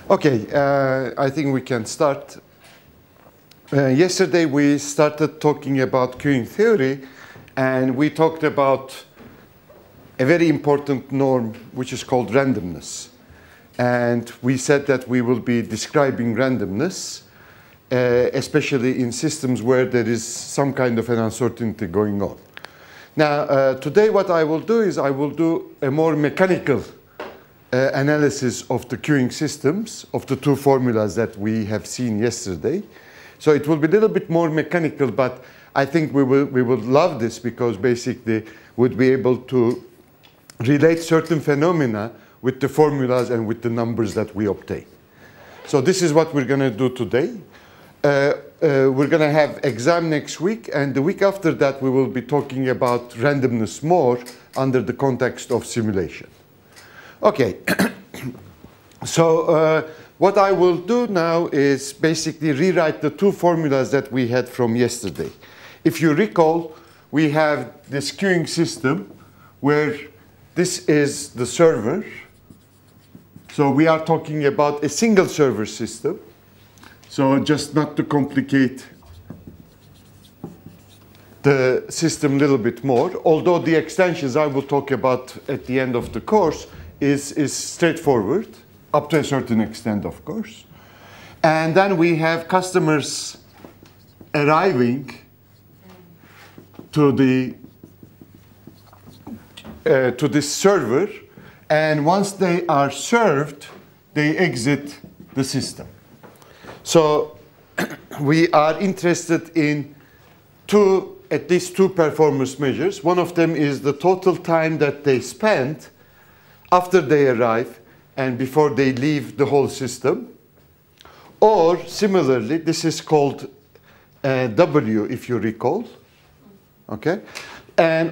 Okay, I think we can start. Yesterday we started talking about queuing theory, and we talked about a very important norm which is called randomness. And we said that we will be describing randomness, especially in systems where there is some kind of an uncertainty going on. Now, today what I will do is I will do a more mechanical analysis of the queuing systems of the two formulas that we have seen yesterday. So it will be a little bit more mechanical, but I think we will love this because basically we'll be able to relate certain phenomena with the formulas and with the numbers that we obtain. So this is what we're going to do today. We're going to have exam next week, and the week after that we will be talking about randomness more under the context of simulation. Okay, so what I will do now is basically rewrite the two formulas that we had from yesterday. If you recall, we have this queuing system where this is the server. So we are talking about a single server system. So just not to complicate the system a little bit more, although the extensions I will talk about at the end of the course is straightforward, up to a certain extent, of course. And then we have customers arriving to this server, and once they are served, they exit the system. So we are interested in at least two performance measures. One of them is the total time that they spend after they arrive and before they leave the whole system. Or similarly, this is called W, if you recall. Okay?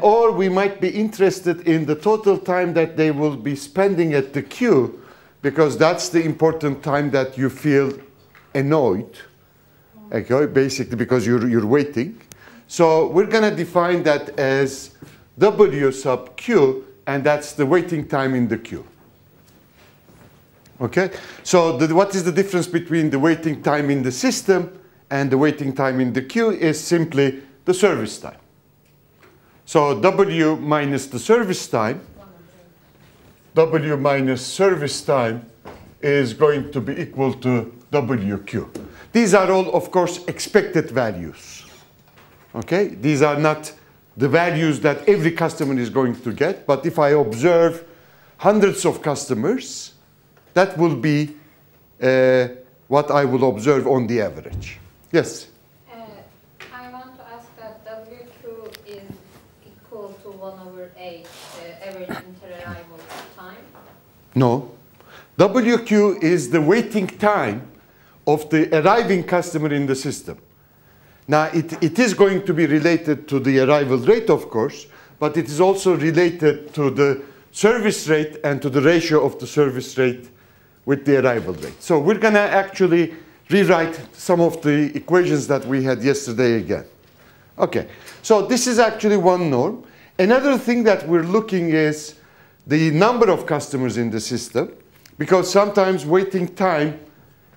Or we might be interested in the total time that they will be spending at the queue, because that's the important time that you feel annoyed, okay, basically because you're waiting. So we're going to define that as W sub Q, and that's the waiting time in the queue. Okay? So what is the difference between the waiting time in the system and the waiting time in the queue is simply the service time. So W minus the service time, W minus service time is going to be equal to WQ. These are all, of course, expected values. Okay? These are not the values that every customer is going to get, but if I observe hundreds of customers, that will be what I will observe on the average. Yes? I want to ask that WQ is equal to 1/8, average interarrival time? No. WQ is the waiting time of the arriving customer in the system. Now, it is going to be related to the arrival rate, of course, but it is also related to the service rate and to the ratio of the service rate with the arrival rate. So we're going to actually rewrite some of the equations that we had yesterday again. Okay, so this is actually one norm. Another thing that we're looking is the number of customers in the system, because sometimes waiting time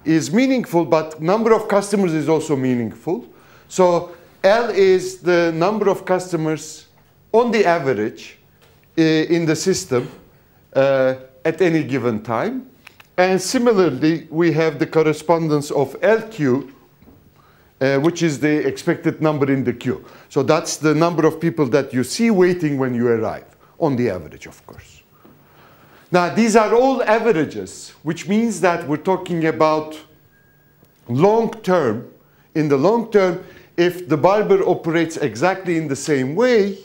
is meaningful, but number of customers is also meaningful. So L is the number of customers on the average in the system at any given time. And similarly, we have the correspondence of LQ, which is the expected number in the queue. So that's the number of people that you see waiting when you arrive, on the average, of course. Now, these are all averages, which means that we're talking about long term. In the long term, if the barber operates exactly in the same way,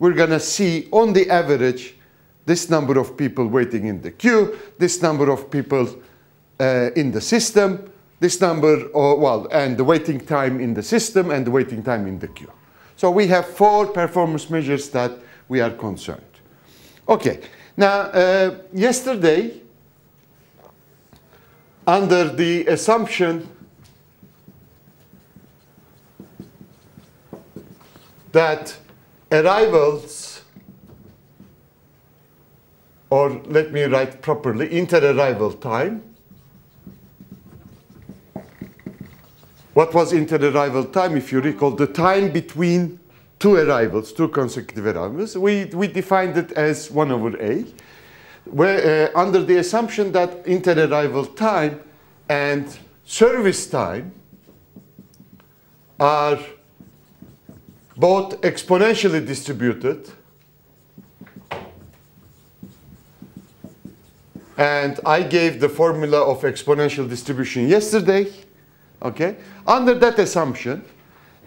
we're going to see on the average this number of people waiting in the queue, this number of people in the system, this number, and the waiting time in the system and the waiting time in the queue. So we have 4 performance measures that we are concerned. Okay, now yesterday, under the assumption that arrivals, or let me write properly, interarrival time was inter-arrival time? If you recall, the time between two arrivals, two consecutive arrivals, we defined it as 1 over a, where under the assumption that inter-arrival time and service time are both exponentially distributed, and I gave the formula of exponential distribution yesterday, okay? Under that assumption,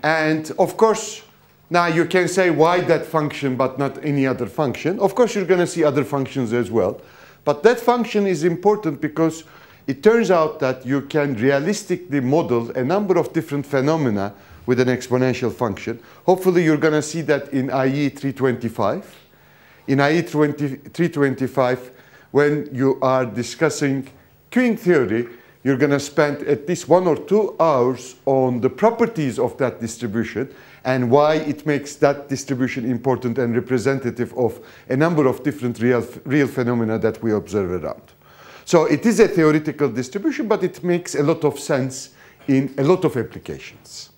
and of course, now you can say why that function but not any other function. Of course, you're going to see other functions as well. But that function is important because it turns out that you can realistically model a number of different phenomena with an exponential function. Hopefully, you're going to see that in IE-325. In IE-325, when you are discussing queuing theory, you're going to spend at least 1 or 2 hours on the properties of that distribution and why it makes that distribution important and representative of a number of different real phenomena that we observe around. So it is a theoretical distribution, but it makes a lot of sense in a lot of applications.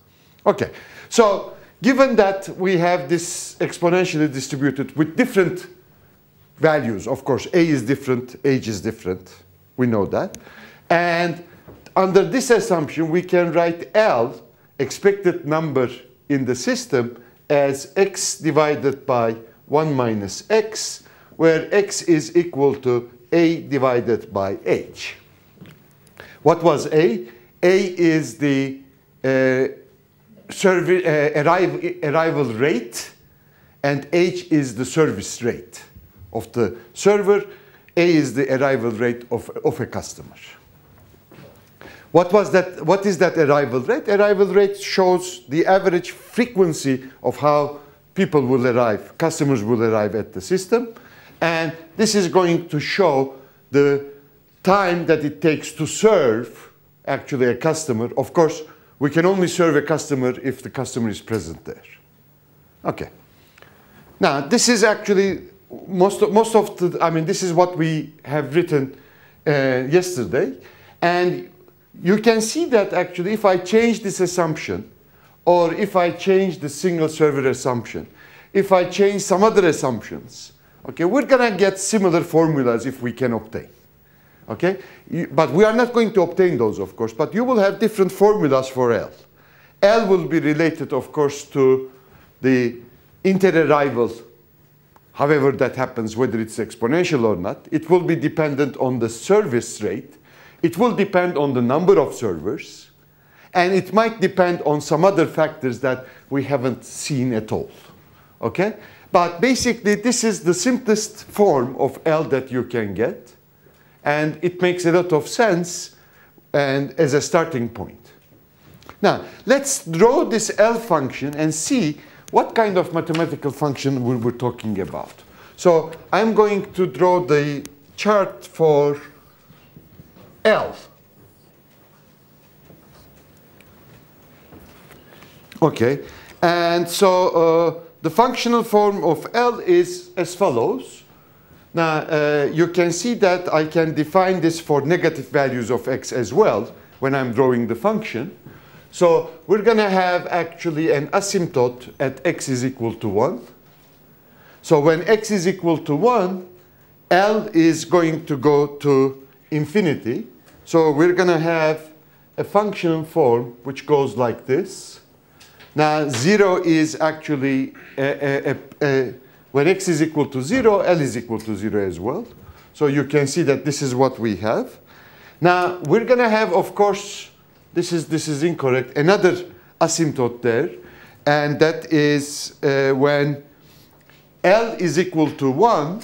Okay, so given that we have this exponentially distributed with different values, of course, A is different, age is different, we know that. And under this assumption, we can write L, expected number in the system, as x divided by 1 minus x, where x is equal to A divided by h. What was A? A is the arrival rate, and h is the service rate of the server. A is the arrival rate of a customer. What is that arrival rate? Arrival rate shows the average frequency of how people will arrive, customers will arrive at the system. And this is going to show the time that it takes to serve actually a customer. Of course, we can only serve a customer if the customer is present there. Okay. Now, this is actually this is what we have written yesterday. And you can see that actually if I change this assumption, or if I change the single server assumption, if I change some other assumptions, okay, we're going to get similar formulas if we can obtain. Okay? But we are not going to obtain those, of course, but you will have different formulas for L. L will be related, of course, to the inter-arrival, however that happens, whether it's exponential or not. It will be dependent on the service rate. It will depend on the number of servers, and it might depend on some other factors that we haven't seen at all. Okay? But basically, this is the simplest form of L that you can get, and it makes a lot of sense and as a starting point. Now, let's draw this L function and see what kind of mathematical function we were talking about. So I'm going to draw the chart for L. Okay, and so the functional form of L is as follows. Now, you can see that I can define this for negative values of x as well when I'm drawing the function. So we're going to have actually an asymptote at x is equal to 1. So when x is equal to 1, L is going to go to infinity. So we're going to have a function form which goes like this. Now, 0 is actually, when x is equal to 0, L is equal to 0 as well. So you can see that this is what we have. Now, we're going to have, of course, this is incorrect, another asymptote there. And that is when L is equal to 1,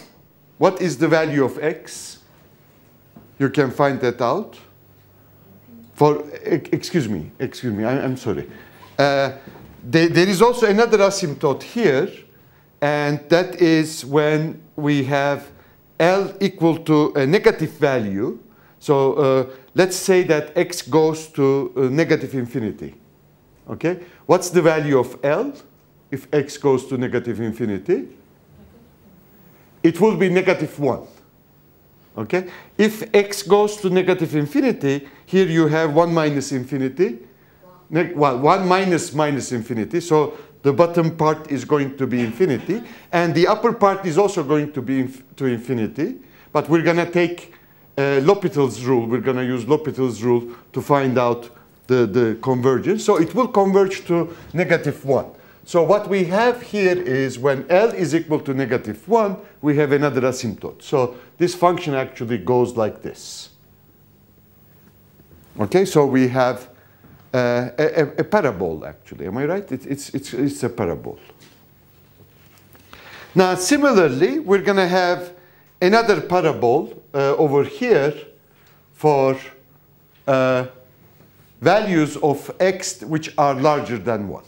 what is the value of x? You can find that out. Excuse me, I'm sorry. There is also another asymptote here, and that is when we have L equal to a negative value. So let's say that x goes to negative infinity. Okay? What's the value of L if x goes to negative infinity? It will be negative 1. Okay? If x goes to negative infinity, here you have 1 minus infinity. well, 1 minus minus infinity. So the bottom part is going to be infinity. And the upper part is also going to be to infinity. But we're going to take L'Hopital's rule. We're going to use L'Hopital's rule to find out the convergence. So it will converge to -1. So what we have here is when L is equal to -1, we have another asymptote. So this function actually goes like this. Okay, so we have a parabole, actually. Am I right? It's a parabole. Now, similarly, we're going to have another parabole over here for values of x which are larger than 1.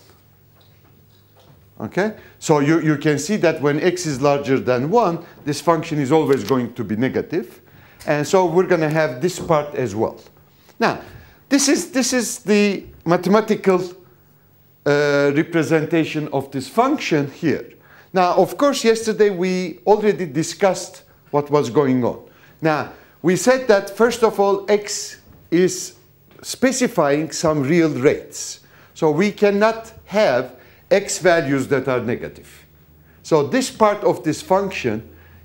Okay? So you can see that when x is larger than 1, this function is always going to be negative. And so we're going to have this part as well. Now, this is the mathematical representation of this function here. Now, of course, yesterday we already discussed what was going on. Now, we said that, first of all, x is specifying some real rates. So we cannot have x values that are negative. So this part of this function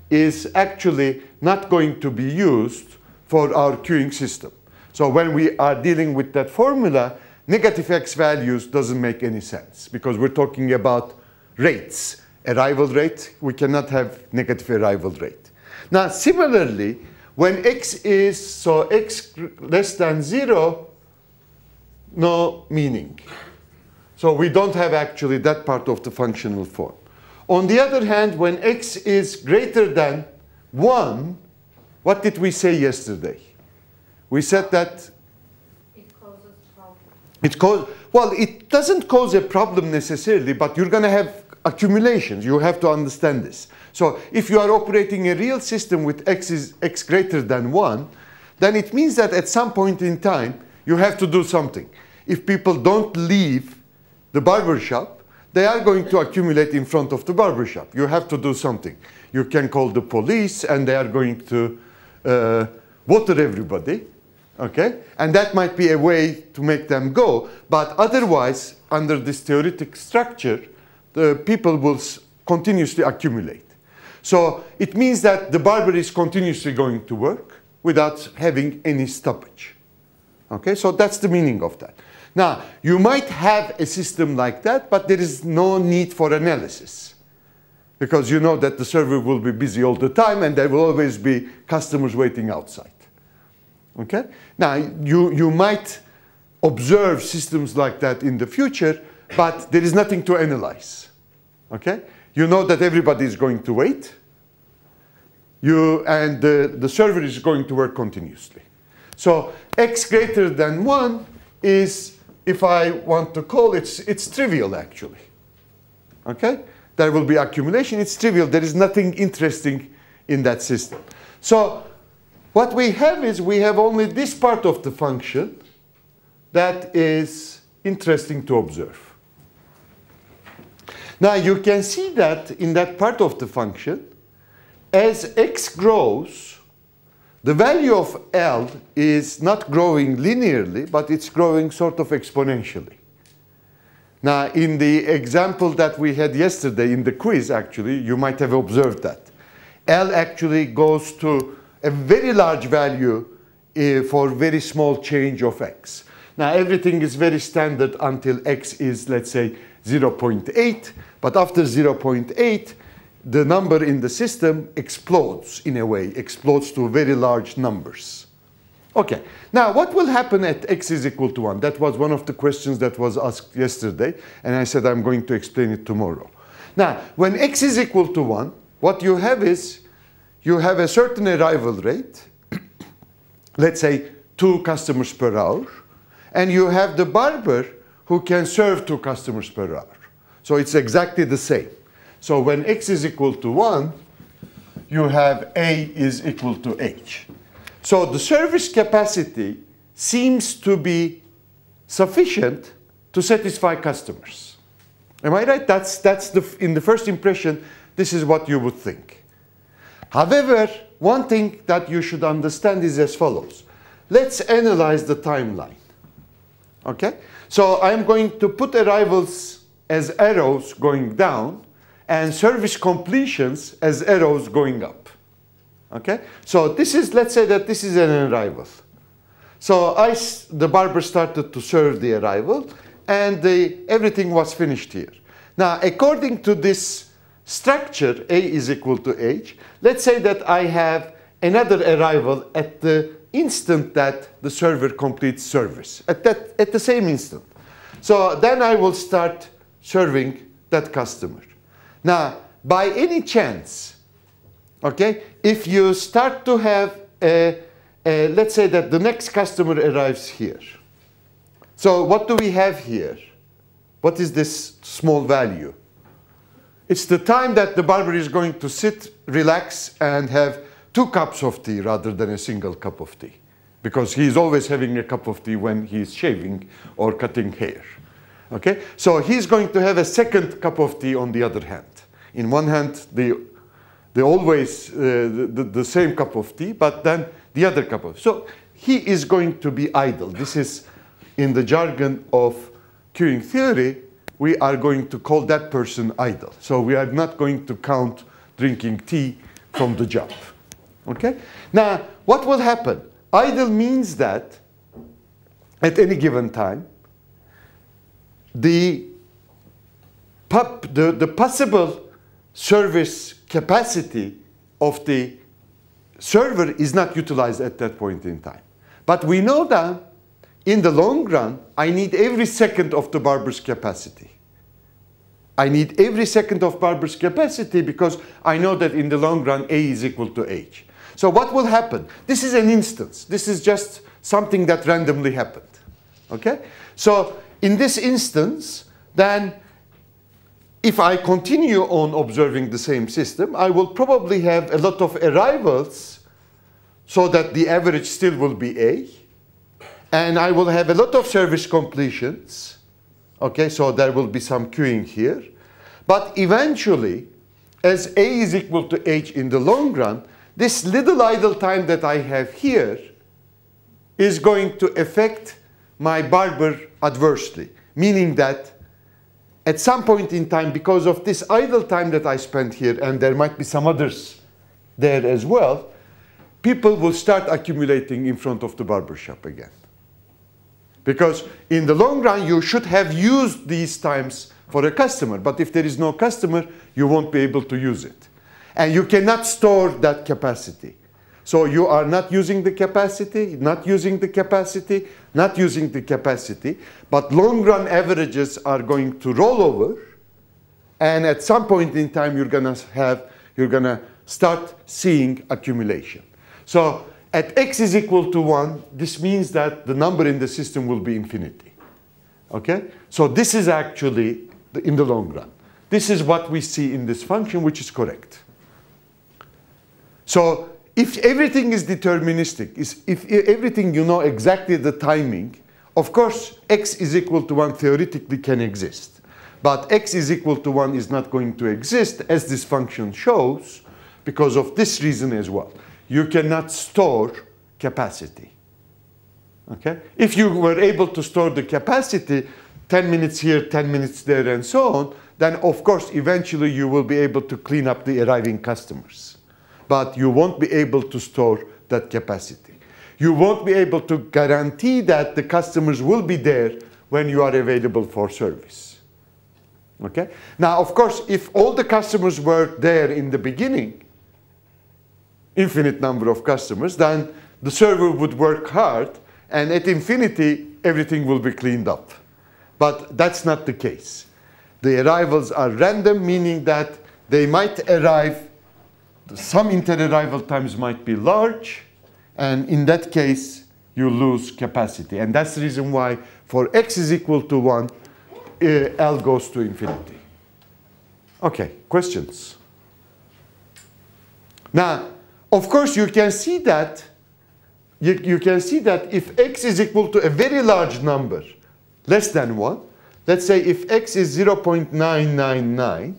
is actually not going to be used for our queuing system. So when we are dealing with that formula, negative x values doesn't make any sense because we're talking about rates. Arrival rate, we cannot have negative arrival rate. Now, similarly, when x is, so x less than 0, no meaning. So we don't have actually that part of the functional form. On the other hand, when x is greater than 1, what did we say yesterday? We said that it causes problems. Well, it doesn't cause a problem necessarily, but you're going to have accumulations. You have to understand this. So if you are operating a real system with x greater than 1, then it means that at some point in time, you have to do something. If people don't leave the barber shop, they are going to accumulate in front of the barber shop. You have to do something. You can call the police, and they are going to water everybody. Okay? And that might be a way to make them go. But otherwise, under this theoretic structure, the people will continuously accumulate. So it means that the barber is continuously going to work without having any stoppage. Okay? So that's the meaning of that. Now, you might have a system like that, but there is no need for analysis. Because you know that the server will be busy all the time, and there will always be customers waiting outside. Okay? Now, you might observe systems like that in the future, but there is nothing to analyze. Okay? You know that everybody is going to wait, and the server is going to work continuously. So x greater than 1 is, if I want to call it, it's trivial actually. Okay? There will be accumulation. It's trivial. There is nothing interesting in that system. So what we have is we have only this part of the function that is interesting to observe. Now you can see that in that part of the function, as x grows, the value of L is not growing linearly, but it's growing sort of exponentially. Now, in the example that we had yesterday in the quiz, actually, you might have observed that. L actually goes to a very large value for very small change of x. Now, everything is very standard until x is, let's say, 0.8. But after 0.8, the number in the system explodes in a way, explodes to very large numbers. Okay, now what will happen at x is equal to 1? That was one of the questions that was asked yesterday, and I said I'm going to explain it tomorrow. Now, when x is equal to 1, what you have is, you have a certain arrival rate, let's say 2 customers per hour, and you have the barber who can serve 2 customers per hour. So it's exactly the same. So when x is equal to 1, you have A is equal to H. So the service capacity seems to be sufficient to satisfy customers. Am I right? In the first impression, this is what you would think. However, one thing that you should understand is as follows. Let's analyze the timeline. Okay? So I'm going to put arrivals as arrows going down and service completions as arrows going up. Okay? So this is, let's say that this is an arrival. So the barber started to serve the arrival, and everything was finished here. Now, according to this structure, A is equal to H, let's say that I have another arrival at the instant that the server completes service, at the same instant. So then I will start serving that customer. Now, by any chance, okay, if you start to have let's say that the next customer arrives here. So what do we have here? What is this small value? It's the time that the barber is going to sit, relax, and have 2 cups of tea rather than a single cup of tea. Because he's always having a cup of tea when he's shaving or cutting hair. Okay? So he's going to have a second cup of tea on the other hand. In one hand, the same cup of tea, but then the other cup of tea. So he is going to be idle. This is, in the jargon of queuing theory, we are going to call that person idle. So we are not going to count drinking tea from the job. Okay? Now, what will happen? Idle means that at any given time, the possible service capacity of the server is not utilized at that point in time. But we know that in the long run, I need every second of the barber's capacity. I need every second of barber's capacity because I know that in the long run, A is equal to H. So what will happen? This is an instance. This is just something that randomly happened. Okay? So in this instance, then if I continue on observing the same system, I will probably have a lot of arrivals so that the average still will be A. And I will have a lot of service completions. Okay, so there will be some queuing here. But eventually, as A is equal to H in the long run, this little idle time that I have here is going to affect my barber adversely. Meaning that at some point in time, because of this idle time that I spent here, and there might be some others there as well, people will start accumulating in front of the barbershop again. Because in the long run, you should have used these times for a customer. But if there is no customer, you won't be able to use it. And you cannot store that capacity. So you are not using the capacity, not using the capacity, not using the capacity. But long run averages are going to roll over. And at some point in time, you're going to start seeing accumulation. So at x is equal to 1, this means that the number in the system will be infinity. Okay? So this is actually in the long run. This is what we see in this function, which is correct. So if everything is deterministic, if everything you know exactly the timing, of course, x is equal to 1 theoretically can exist. But x is equal to 1 is not going to exist, as this function shows, because of this reason as well. You cannot store capacity. Okay? If you were able to store the capacity, 10 minutes here, 10 minutes there, and so on, then of course, eventually you will be able to clean up the arriving customers. But you won't be able to store that capacity. You won't be able to guarantee that the customers will be there when you are available for service. Okay? Now, of course, if all the customers were there in the beginning, infinite number of customers, then the server would work hard, and at infinity, everything will be cleaned up. But that's not the case. The arrivals are random, meaning that they might arrive, some inter-arrival times might be large, and in that case, you lose capacity. And that's the reason why for x is equal to 1, L goes to infinity. Okay, questions? Now, of course, you can see that if x is equal to a very large number, less than 1, let's say if x is 0.999,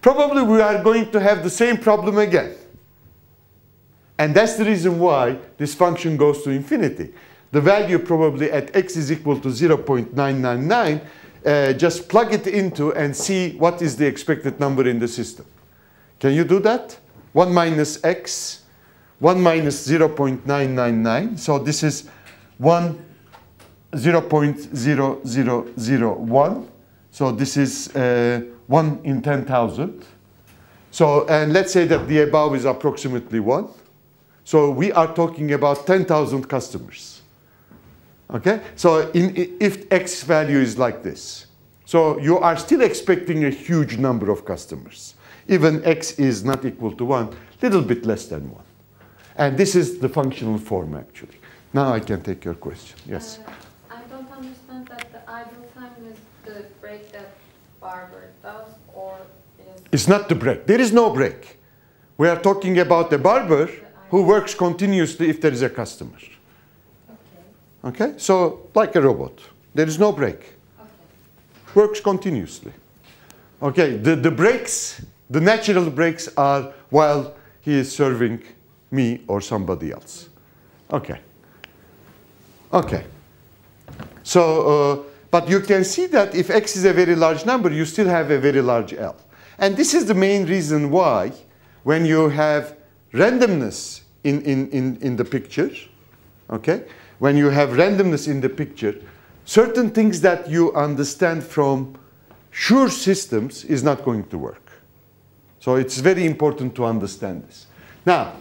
probably we are going to have the same problem again. And that's the reason why this function goes to infinity. the value probably at x is equal to 0.999, just plug it into and see what is the expected number in the system. Can you do that? 1 minus x, 1 minus 0.999. So this is 0.0001. So this is 1 in 10,000. So, and let's say that the above is approximately 1. So we are talking about 10,000 customers. Okay? So if x value is like this. So you are still expecting a huge number of customers. Even x is not equal to 1, little bit less than 1. And this is the functional form, actually. Now I can take your question. Yes? I don't understand that the idle time is the break that barber does, or is... It's not the break. There is no break. We are talking about a barber who works continuously if there is a customer. Okay? So, like a robot. There is no break. Okay. Works continuously. Okay, the breaks, the natural breaks are while he is serving me or somebody else. Okay. Okay. So, but you can see that if x is a very large number, you still have a very large L. And this is the main reason why when you have randomness in the picture, okay, when you have randomness in the picture, certain things that you understand from sure systems is not going to work. So it's very important to understand this. Now,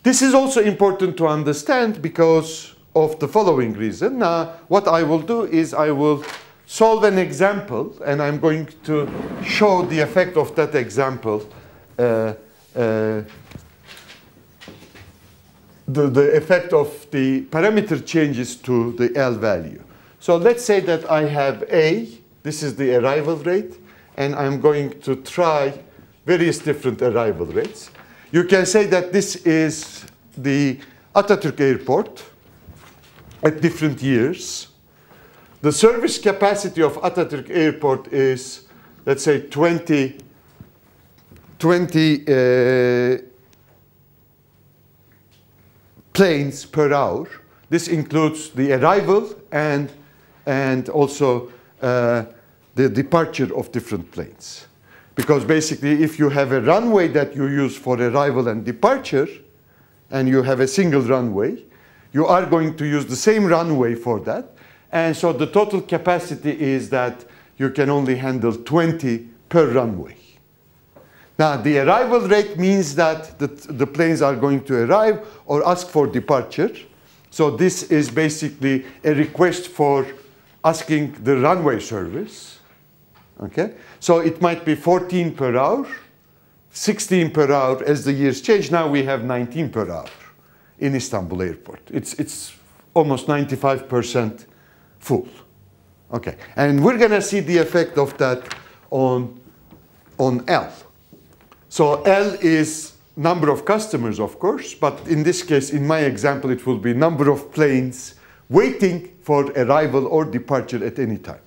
this is also important to understand because of the following reason. Now, what I will do is I will solve an example, and I'm going to show the effect of that example, the effect of the parameter changes to the L value. So let's say that I have A, this is the arrival rate, and I'm going to try various different arrival rates. You can say that this is the Atatürk Airport at different years. The service capacity of Atatürk Airport is, let's say, 20 planes per hour. This includes the arrival and also the departure of different planes. Because basically, if you have a runway that you use for arrival and departure, and you have a single runway, you are going to use the same runway for that. And so the total capacity is that you can only handle 20 per runway. Now, the arrival rate means that the planes are going to arrive or ask for departure. So this is basically a request for asking the runway service. Okay? So it might be 14 per hour, 16 per hour as the years change. Now we have 19 per hour in Istanbul Airport. It's almost 95% full. Okay, and we're going to see the effect of that on L. So L is number of customers, of course, but in this case, in my example, it will be number of planes waiting for arrival or departure at any time.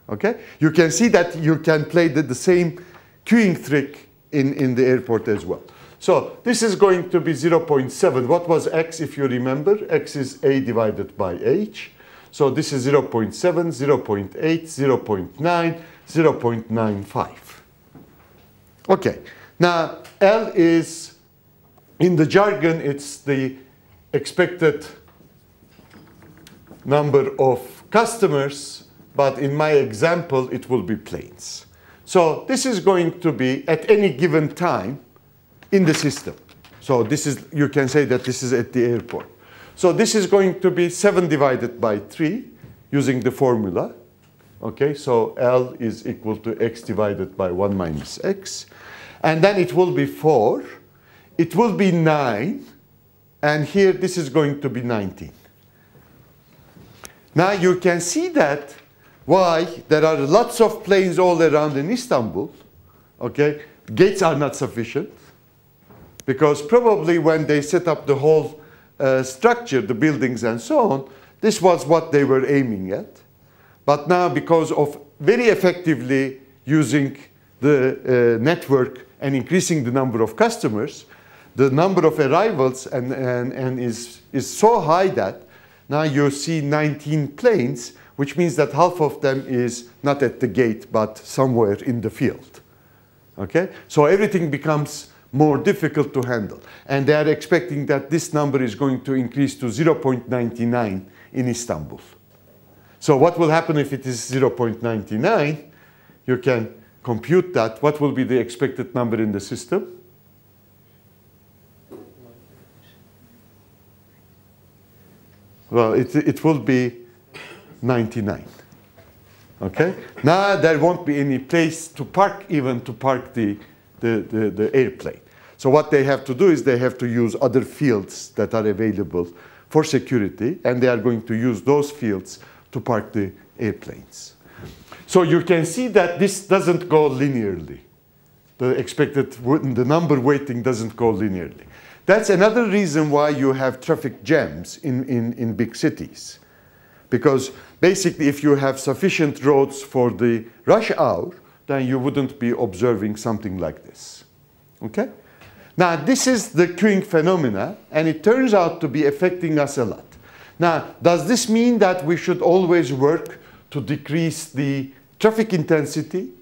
Okay, you can see that you can play the same queuing trick in the airport as well. So this is going to be 0.7. What was x, if you remember? X is A divided by H. So this is 0.7, 0.8, 0.9, 0.95. Okay. Now, L is, in the jargon, it's the expected number of customers, but in my example, it will be planes. So this is going to be at any given time in the system. So this is, you can say that this is at the airport. So this is going to be 7 divided by 3 using the formula. Okay, so L is equal to x divided by 1 minus x. And then it will be 4. It will be 9. And here this is going to be 19. Now you can see that why there are lots of planes all around in Istanbul. Okay, gates are not sufficient. Because probably when they set up the whole structure, the buildings and so on, this was what they were aiming at. But now, because of very effectively using the network and increasing the number of customers, the number of arrivals is so high that Now you see 19 planes, which means that half of them is not at the gate, but somewhere in the field. Okay? So everything becomes more difficult to handle. And they are expecting that this number is going to increase to 0.99 in Istanbul. So what will happen if it is 0.99? You can compute that. What will be the expected number in the system? Well, it will be 99. Okay? Now there won't be any place to park, even to park the airplane. So what they have to do is they have to use other fields that are available for security, and they are going to use those fields to park the airplanes. So you can see that this doesn't go linearly. The number weighting doesn't go linearly. That's another reason why you have traffic jams in big cities. Because basically, if you have sufficient roads for the rush hour, then you wouldn't be observing something like this. Okay? Now, this is the queuing phenomena, and it turns out to be affecting us a lot. Now, does this mean that we should always work to decrease the traffic intensity?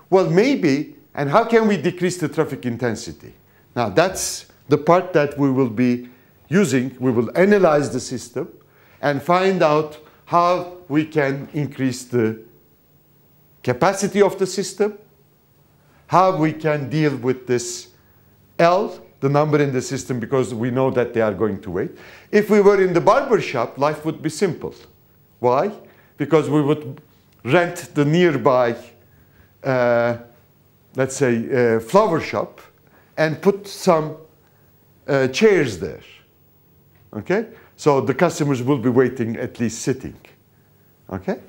Well, maybe. And how can we decrease the traffic intensity? Now, that's the part that we will be using. We will analyze the system and find out how we can increase the capacity of the system, how we can deal with this L, the number in the system, because we know that they are going to wait. If we were in the barber shop, life would be simple. Why? Because we would rent the nearby, let's say, flower shop and put some chairs there. Okay? So the customers will be waiting, at least sitting. Okay?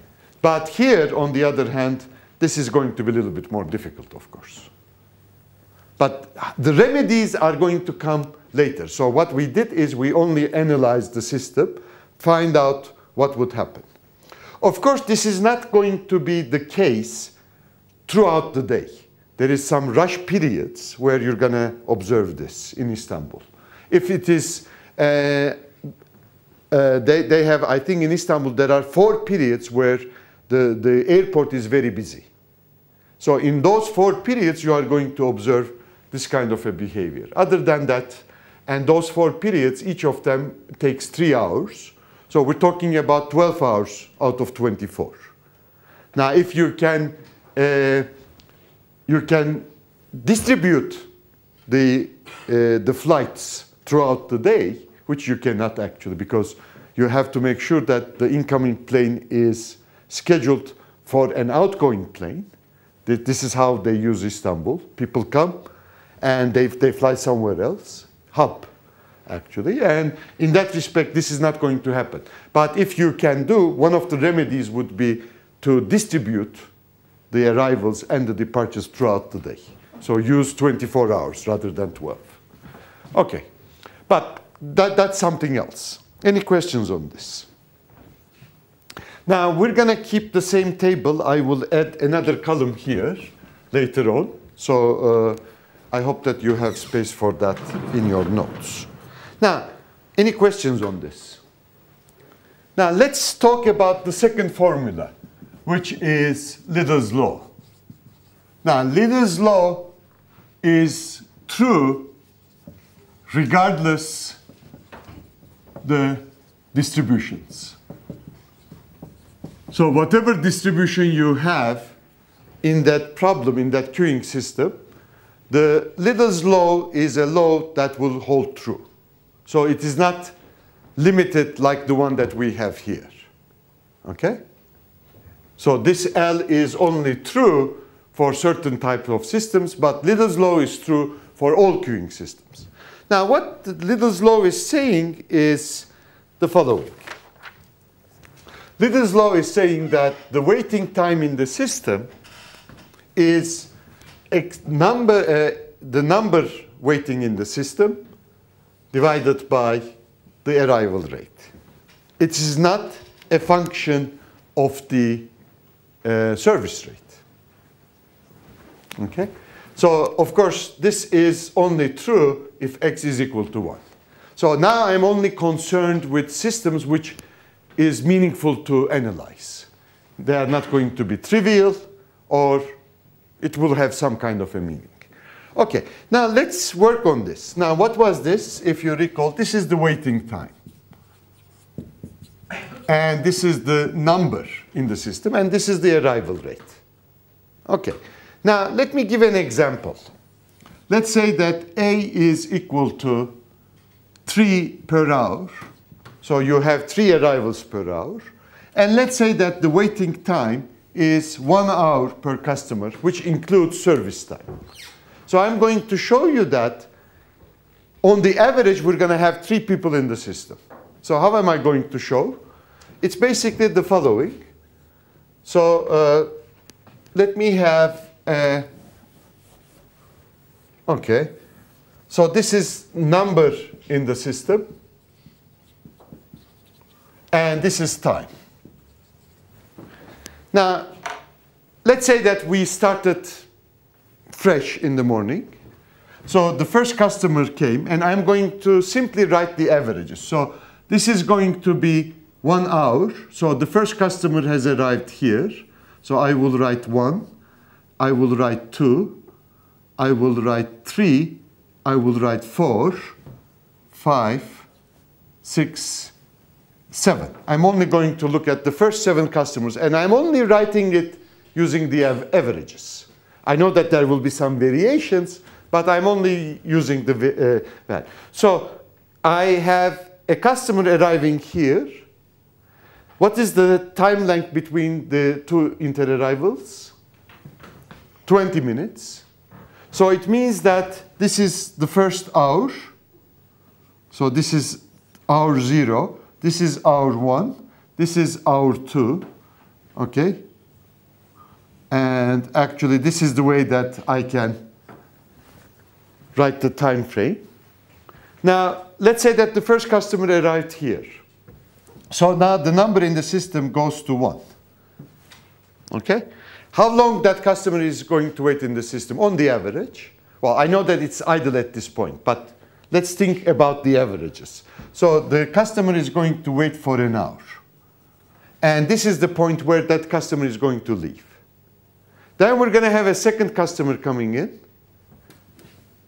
But here, on the other hand, this is going to be a little bit more difficult, of course. But the remedies are going to come later. So what we did is we only analyzed the system, find out what would happen. Of course, this is not going to be the case throughout the day. There is some rush periods where you're going to observe this in Istanbul. If it is, they have, I think in Istanbul, there are 4 periods where the airport is very busy. So in those 4 periods, you are going to observe this kind of a behavior. Other than that, and those 4 periods, each of them takes 3 hours. So we're talking about 12 hours out of 24. Now, if you can distribute the flights throughout the day, which you cannot actually, because you have to make sure that the incoming plane is scheduled for an outgoing plane. This is how they use Istanbul. People come and they fly somewhere else, hub, actually. And in that respect, this is not going to happen. But if you can do, one of the remedies would be to distribute the arrivals and the departures throughout the day. So use 24 hours rather than 12. Okay, but that's something else. Any questions on this? Now, we're going to keep the same table. I will add another column here later on. So I hope that you have space for that in your notes. Now, any questions on this? Now, let's talk about the second formula, which is Liddell's law. Now, Liddell's law is true regardless the distributions. So whatever distribution you have in that problem, in that queuing system, the Liddell's law is a law that will hold true. So it is not limited like the one that we have here. Okay? So this L is only true for certain types of systems, but Liddell's law is true for all queuing systems. Now, what Liddell's law is saying is the following. Liddell's law is saying that the waiting time in the system is the number waiting in the system divided by the arrival rate. It is not a function of the service rate. Okay? So, of course, this is only true if x is equal to 1. So now I'm only concerned with systems which is meaningful to analyze. They are not going to be trivial, or it will have some kind of a meaning. Okay, now let's work on this. Now, what was this? If you recall, this is the waiting time. And this is the number in the system, and this is the arrival rate. Okay, now let me give an example. Let's say that A is equal to 3 per hour. So you have 3 arrivals per hour. And let's say that the waiting time is 1 hour per customer, which includes service time. So I'm going to show you that on the average, we're going to have 3 people in the system. So how am I going to show? It's basically the following. So let me have a, okay. So this is number in the system. And this is time. Now, let's say that we started fresh in the morning. So the first customer came, and I'm going to simply write the averages. So this is going to be 1 hour. So the first customer has arrived here. So I will write 1. I will write 2. I will write 3. I will write 4, 5, 6, 7. I'm only going to look at the first 7 customers, and I'm only writing it using the averages. I know that there will be some variations, but I'm only using the value. So I have a customer arriving here. What is the time length between the 2 inter-arrivals? 20 minutes. So it means that this is the first hour. So this is hour 0. This is hour 1. This is hour 2. Okay? And actually, this is the way that I can write the time frame. Now, let's say that the first customer arrived here. So now the number in the system goes to 1. Okay? How long that customer is going to wait in the system on the average? Well, I know that it's idle at this point, but let's think about the averages. So the customer is going to wait for an hour. And this is the point where that customer is going to leave. Then we're going to have a second customer coming in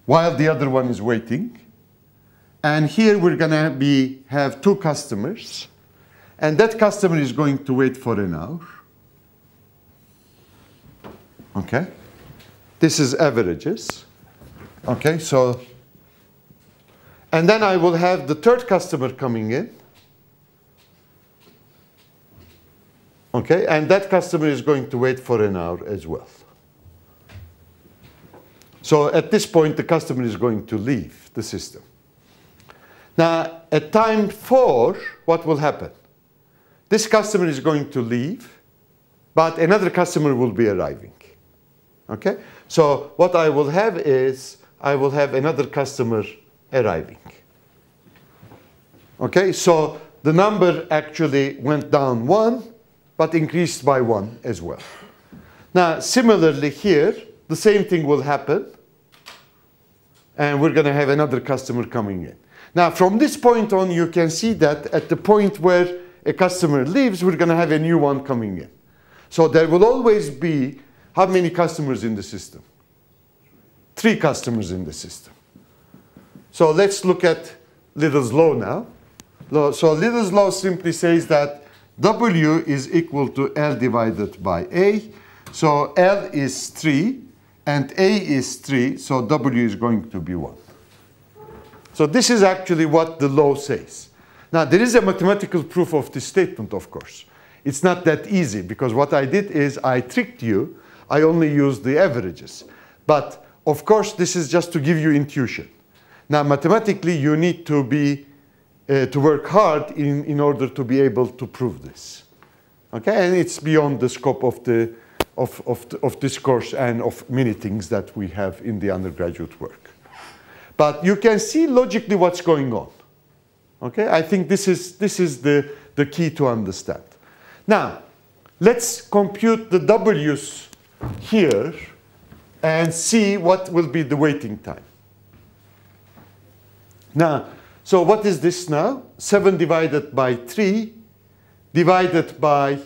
while the other one is waiting. And here we're going to have 2 customers. And that customer is going to wait for an hour. Okay? This is averages. Okay, so, and then I will have the third customer coming in. Okay, and that customer is going to wait for an hour as well. So at this point, the customer is going to leave the system. Now, at time 4, what will happen? This customer is going to leave, but another customer will be arriving. Okay? So what I will have is, I will have another customer arriving. Okay? So the number actually went down 1, but increased by 1 as well. Now, similarly here, the same thing will happen. And we're going to have another customer coming in. Now, from this point on, you can see that at the point where a customer leaves, we're going to have a new one coming in. So there will always be how many customers in the system? 3 customers in the system. So let's look at Little's law now. So Little's law simply says that W is equal to L divided by A. So L is 3, and A is 3, so W is going to be 1. So this is actually what the law says. Now, there is a mathematical proof of this statement, of course. It's not that easy, because what I did is I tricked you. I only used the averages. But, of course, this is just to give you intuition. Now, mathematically, you need to work hard in order to be able to prove this. Okay? And it's beyond the scope of this course and of many things that we have in the undergraduate work. But you can see logically what's going on. Okay? I think this is the key to understand. Now, let's compute the W's here and see what will be the waiting time. Now, so what is this now? 7 divided by 3 divided by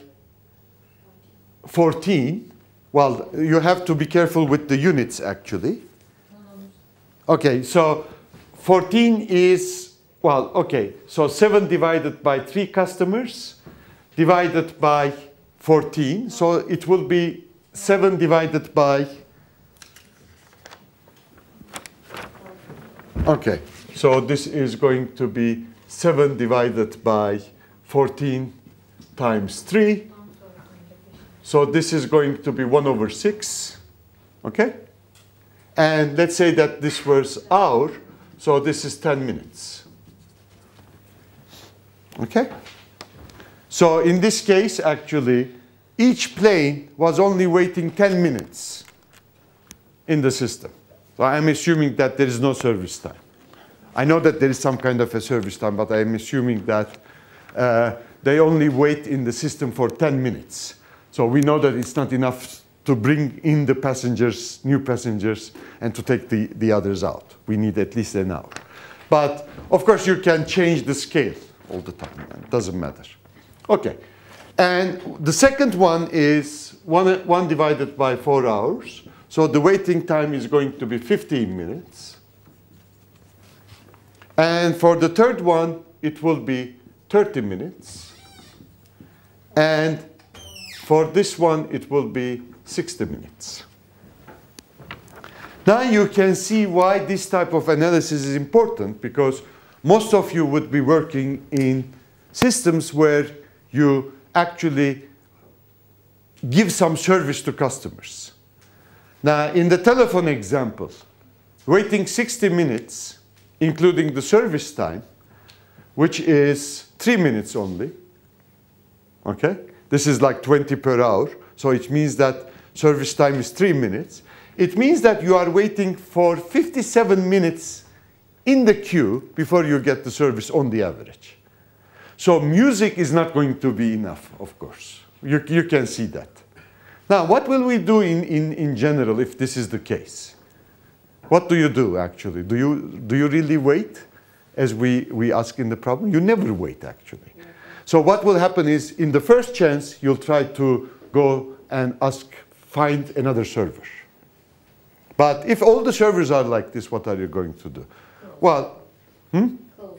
14. Well, you have to be careful with the units, actually. Okay, so 14 is, well, okay, so 7 divided by 3 customers divided by 14. So it will be 7 divided by, okay, so this is going to be 7 divided by 14 times 3. So this is going to be 1/6, okay? And let's say that this was hour, so this is 10 minutes. Okay? So in this case, actually, each plane was only waiting 10 minutes in the system. So I'm assuming that there is no service time. I know that there is some kind of a service time, but I'm assuming that they only wait in the system for 10 minutes. So we know that it's not enough to bring in the passengers, new passengers, and to take the others out. We need at least an hour. But of course, you can change the scale all the time. It doesn't matter. Okay. And the second one is 1 divided by 4 hours. So the waiting time is going to be 15 minutes. And for the third one, it will be 30 minutes. And for this one, it will be 60 minutes. Now you can see why this type of analysis is important, because most of you would be working in systems where you actually give some service to customers. Now, in the telephone example, waiting 60 minutes, including the service time, which is 3 minutes only, okay? This is like 20 per hour, so it means that service time is 3 minutes. It means that you are waiting for 57 minutes in the queue before you get the service on the average. So music is not going to be enough, of course. You can see that. Now, what will we do in general if this is the case? What do you do, actually? Do you really wait, as we ask in the problem? You never wait, actually. So what will happen is, in the first chance, you'll try to go and find another server. But if all the servers are like this, what are you going to do? Well, Closing the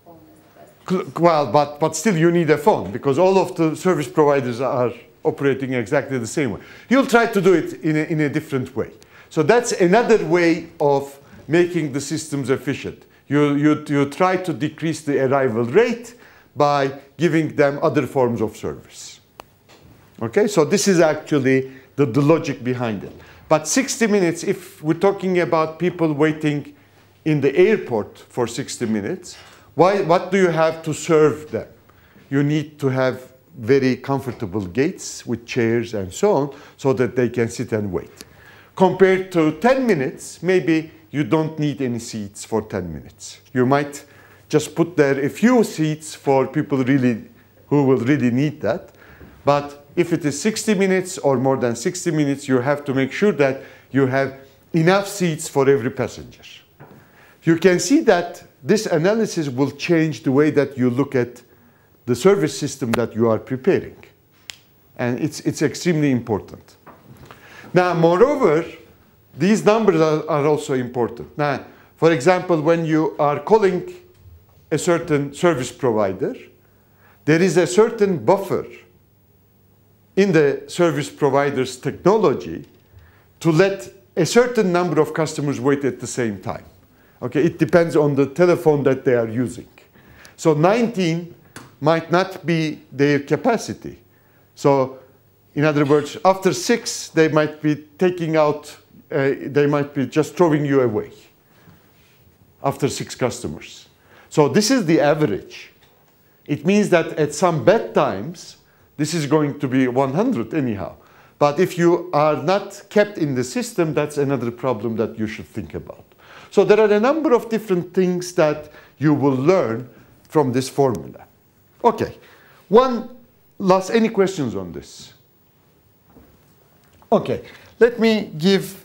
phone is the best. well, but still you need a phone, because all of the service providers are operating exactly the same way. You'll try to do it in a different way. So that's another way of making the systems efficient. You try to decrease the arrival rate by giving them other forms of service. Okay, so this is actually the logic behind it. But 60 minutes, if we're talking about people waiting in the airport for 60 minutes, what do you have to serve them? You need to have very comfortable gates with chairs and so on, so that they can sit and wait. Compared to 10 minutes, maybe you don't need any seats for 10 minutes. You might just put there a few seats for people who will really need that. But if it is 60 minutes or more than 60 minutes, you have to make sure that you have enough seats for every passenger. You can see that this analysis will change the way that you look at the service system that you are preparing. And it's extremely important. Now, moreover, these numbers are also important. Now, for example, when you are calling a certain service provider, there is a certain buffer in the service provider's technology to let a certain number of customers wait at the same time. Okay, it depends on the telephone that they are using. So 19 might not be their capacity. So in other words, after 6, they might be taking out, they might be just throwing you away after 6 customers. So this is the average. It means that at some bad times, this is going to be 100 anyhow. But if you are not kept in the system, that's another problem that you should think about. So there are a number of different things that you will learn from this formula. Okay, any questions on this? Okay, let me give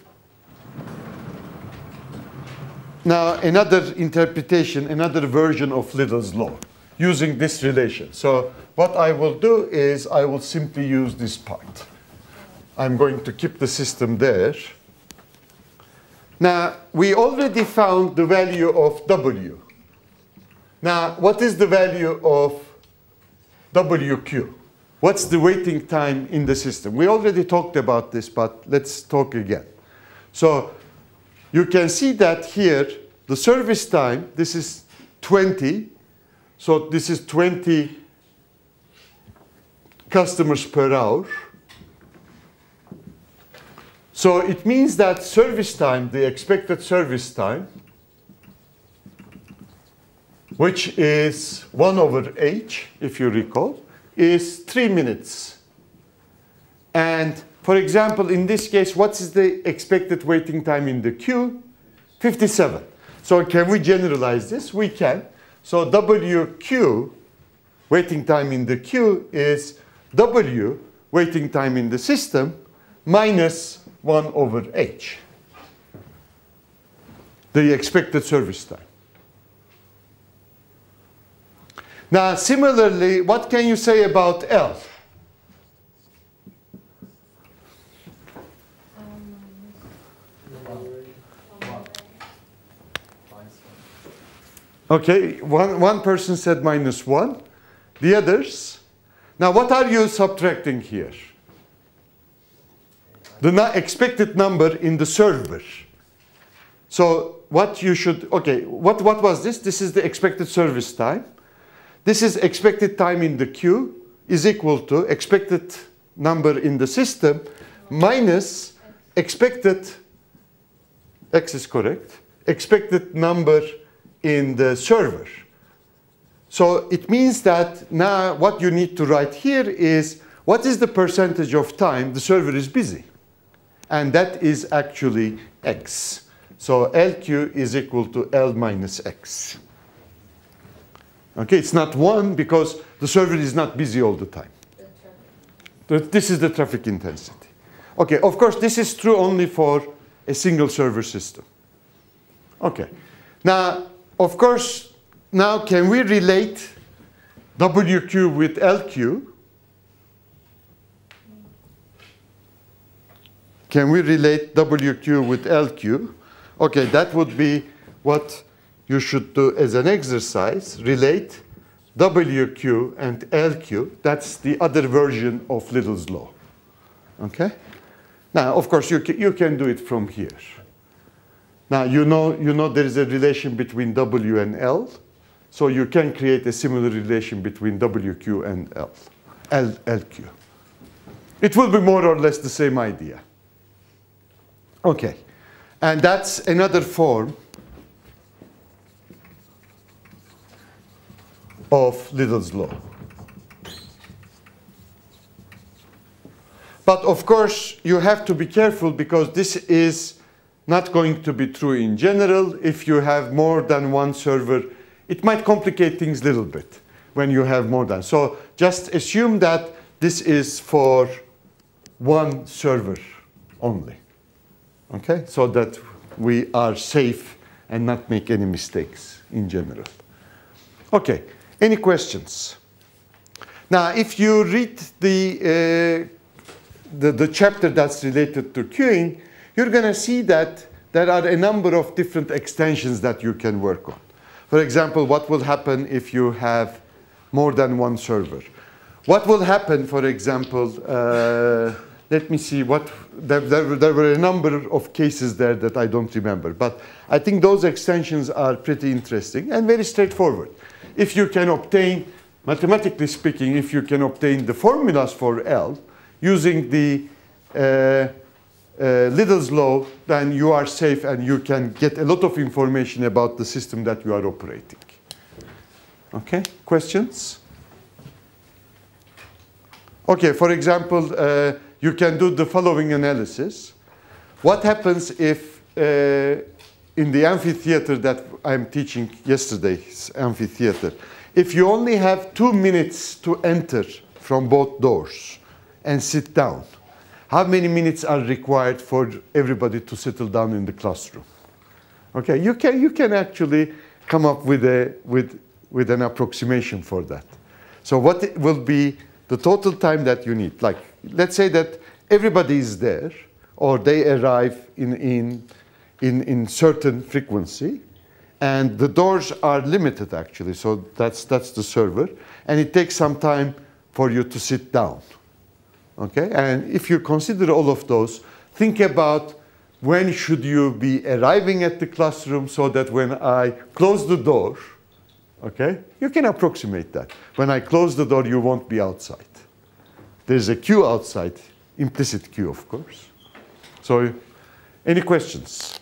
now another interpretation, another version of Little's law. using this relation. So what I will do is I will simply use this part. I'm going to keep the system there. Now, we already found the value of W. Now, what is the value of WQ? What's the waiting time in the system? We already talked about this, but let's talk again. So you can see that here, the service time, this is 20. So this is 20 customers per hour. So it means that service time, the expected service time, which is 1 over h, if you recall, is 3 minutes. And for example, in this case, what is the expected waiting time in the queue? 57. So can we generalize this? We can. So WQ, waiting time in the queue, is W, waiting time in the system, minus 1 over h, the expected service time. Now, similarly, what can you say about L? Okay, one person said minus 1. The others? Now, what are you subtracting here? The expected number in the server. So what you should, okay, what was this? This is the expected service time. This is expected time in the queue is equal to expected number in the system minus expected, X is correct, expected number in the server. So it means that now what you need to write here is what is the percentage of time the server is busy? And that is actually X. So LQ is equal to L minus X. Okay, it's not 1 because the server is not busy all the time. This is the traffic intensity. Okay, of course, this is true only for a single server system. Okay, now, of course, now can we relate WQ with LQ? Can we relate WQ with LQ? Okay, that would be what you should do as an exercise. Relate WQ and LQ. That's the other version of Little's law. Okay? Now, of course, you can do it from here. Now, you know there is a relation between W and L. So you can create a similar relation between WQ and LQ. It will be more or less the same idea. Okay, and that's another form of Little's law. But of course, you have to be careful because this is not going to be true in general. If you have more than one server, it might complicate things a little bit when you have more than. So just assume that this is for one server only. Okay, so that we are safe and not make any mistakes in general. Okay, any questions? Now, if you read the chapter that's related to queuing, you're going to see that there are a number of different extensions that you can work on. For example, what will happen if you have more than one server? What will happen, for example, let me see, there were a number of cases there that I don't remember. But I think those extensions are pretty interesting and very straightforward. If you can obtain, mathematically speaking, if you can obtain the formulas for L using the Little's law, then you are safe and you can get a lot of information about the system that you are operating. Okay, questions? Okay, for example, you can do the following analysis. What happens if in the amphitheater that I'm teaching yesterday's amphitheater, if you only have 2 minutes to enter from both doors and sit down, how many minutes are required for everybody to settle down in the classroom? Okay, you can actually come up with with an approximation for that. So what it will be the total time that you need? Like, let's say that everybody is there, or they arrive in certain frequency, and the doors are limited actually. So that's the server, and it takes some time for you to sit down. Okay, and if you consider all of those, think about when should you be arriving at the classroom so that when I close the door, okay, you can approximate that. When I close the door, you won't be outside. There's a queue outside, implicit queue, of course. So, any questions?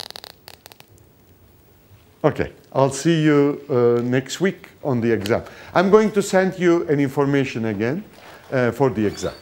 Okay, I'll see you next week on the exam. I'm going to send you an information again for the exam.